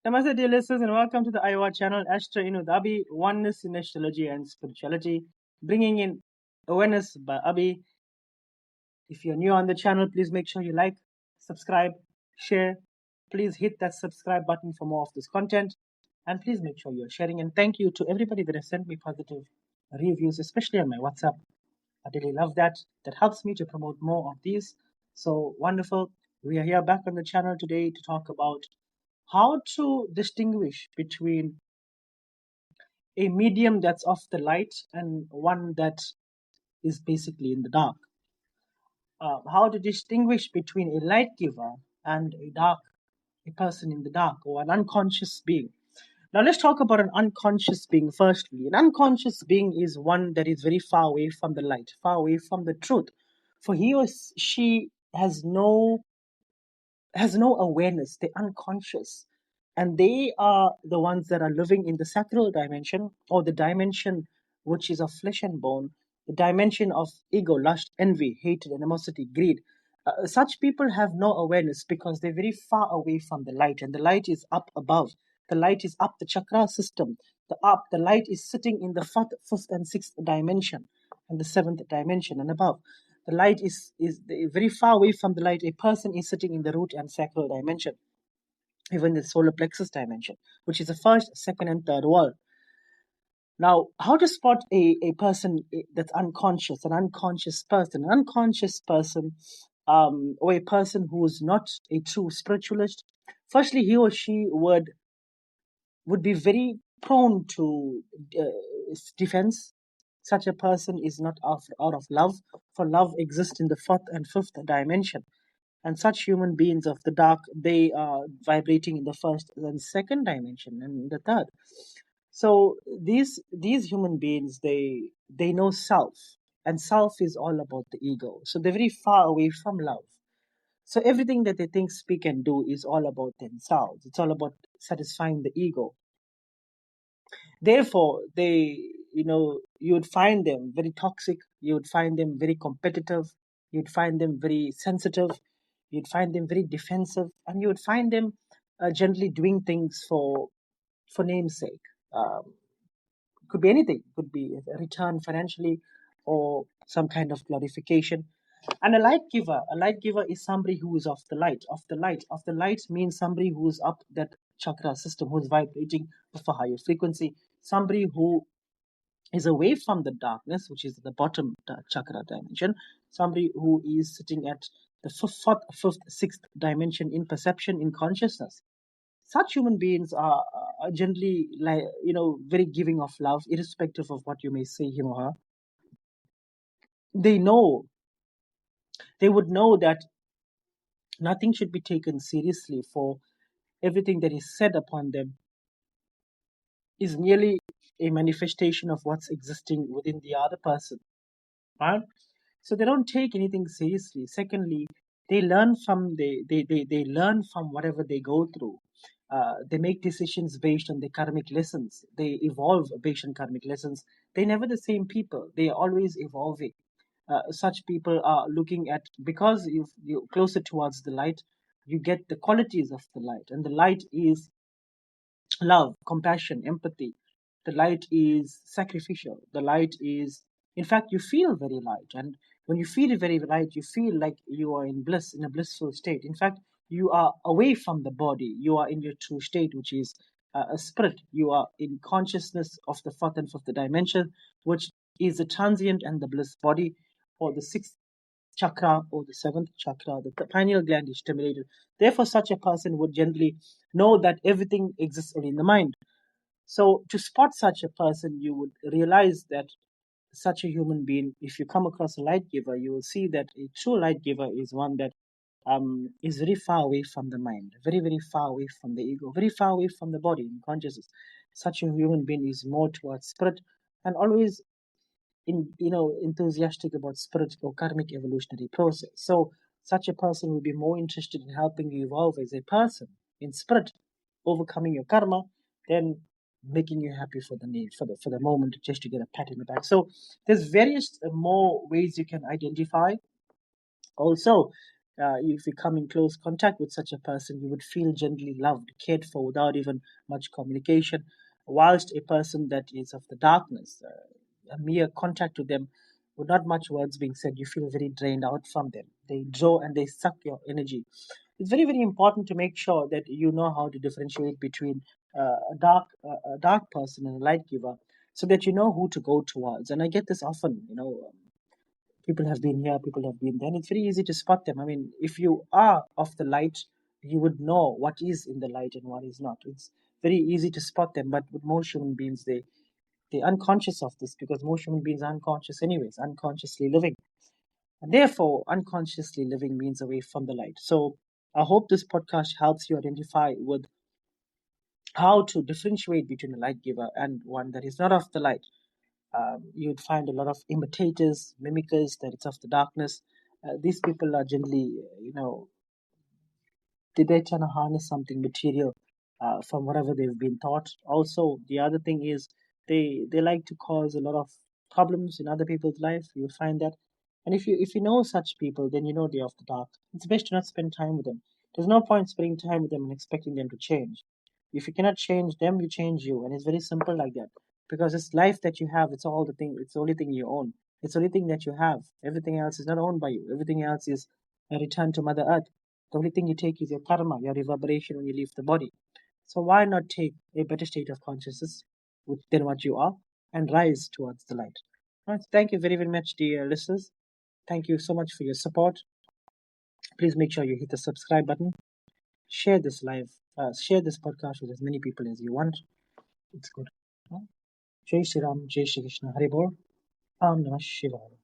Namaste, dear listeners, and welcome to the Iowa channel, Ashtra Inud Abi, Oneness in Astrology and Spirituality, bringing in awareness by Abi. If you're new on the channel, please make sure you like, subscribe, share. Please hit that subscribe button for more of this content, and please make sure you're sharing. And thank you to everybody that has sent me positive reviews, especially on my WhatsApp. I really love that. That helps me to promote more of these. So wonderful. We are here back on the channel today to talk about how to distinguish between a medium that's of the light and one that is basically in the dark. How to distinguish between a light giver and a person in the dark or an unconscious being. Now let's talk about an unconscious being firstly. An unconscious being is one that is very far away from the light, far away from the truth. For he or she has no awareness. They're unconscious, and they are the ones that are living in the sacral dimension, or the dimension which is of flesh and bone, the dimension of ego, lust, envy, hatred, animosity, greed. Such people have no awareness because they're very far away from the light, and the light is up above. The light is up the chakra system. The light is sitting in the fourth, fifth, and sixth dimension, and the seventh dimension and above. The light is very far away from the light. A person is sitting in the root and sacral dimension, even the solar plexus dimension, which is the first, second, and third world. Now, how to spot a person that's unconscious, an unconscious person? An unconscious person, or a person who is not a true spiritualist, firstly, he or she would be very prone to defense. Such a person is not out of love, for love exists in the fourth and fifth dimension. And such human beings of the dark, they are vibrating in the first and second dimension and the third. So these human beings, they know self, and self is all about the ego. So they're very far away from love. So everything that they think, speak, and do is all about themselves. It's all about satisfying the ego. Therefore, you would find them very toxic, you would find them very competitive, you'd find them very sensitive, you'd find them very defensive, and you would find them generally doing things for namesake. Could be anything, could be a return financially or some kind of glorification. And a light giver is somebody who is of the light, of the light means somebody who is up that chakra system, who is vibrating of a higher frequency, somebody who is away from the darkness, which is the bottom chakra dimension, somebody who is sitting at the fourth, fifth, sixth dimension in perception, in consciousness. Such human beings are generally, like, very giving of love, irrespective of what you may say him or her. They know, they would know that nothing should be taken seriously, for everything that is said upon them is merely a manifestation of what's existing within the other person. Right? So they don't take anything seriously. Secondly, they learn from whatever they go through. They make decisions based on their karmic lessons. They evolve based on karmic lessons. They're never the same people. They are always evolving. Such people are looking at, because you're closer towards the light, you get the qualities of the light, and the light is love, compassion, empathy. The light is sacrificial. The light is, in fact, you feel very light. And when you feel very light, you feel like you are in bliss, in a blissful state. In fact, you are away from the body. You are in your true state, which is a spirit. You are in consciousness of the fourth and fifth dimension, which is the transient and the bliss body, or the sixth chakra or the seventh chakra. The pineal gland is stimulated. Therefore, such a person would generally know that everything exists only in the mind. So, to spot such a person, you would realize that such a human being, if you come across a light giver, you will see that a true light giver is one that is very far away from the mind, very, very far away from the ego, very far away from the body and consciousness. Such a human being is more towards spirit, and always enthusiastic about spirit or karmic evolutionary process. So such a person will be more interested in helping you evolve as a person in spirit, overcoming your karma, than making you happy for the need, for the moment, just to get a pat in the back. So there's various more ways you can identify. Also, if you come in close contact with such a person, you would feel gently loved, cared for without even much communication. Whilst a person that is of the darkness, a mere contact with them, with not much words being said, you feel very drained out from them. They draw and they suck your energy. It's very, very important to make sure that you know how to differentiate between a dark person and a light giver, so that you know who to go towards. And I get this often, people have been here, people have been there, and it's very easy to spot them. I mean, if you are of the light, you would know what is in the light and what is not. It's very easy to spot them, but with most human beings, they're unconscious of this, because most human beings are unconscious anyways, unconsciously living. And therefore, unconsciously living means away from the light. So I hope this podcast helps you identify with how to differentiate between a light giver and one that is not of the light. You'd find a lot of imitators, mimickers, that it's of the darkness. These people are generally, they're trying to harness something material from whatever they've been taught. Also, the other thing is they like to cause a lot of problems in other people's life. You'll find that, and if you know such people, then you know they're of the dark. It's best to not spend time with them. There's no point spending time with them and expecting them to change. If you cannot change them, you change you, and it's very simple like that. Because it's life that you have. It's all the thing. It's the only thing you own. It's the only thing that you have. Everything else is not owned by you. Everything else is a return to Mother Earth. The only thing you take is your karma, your reverberation when you leave the body. So why not take a better state of consciousness than what you are and rise towards the light? Right. Thank you very, very much, dear listeners. Thank you so much for your support. Please make sure you hit the subscribe button. Share this podcast with as many people as you want. It's good. Jai Shri Ram, Jai Shri Krishna, Hari Bol, Om Namah Shivaya.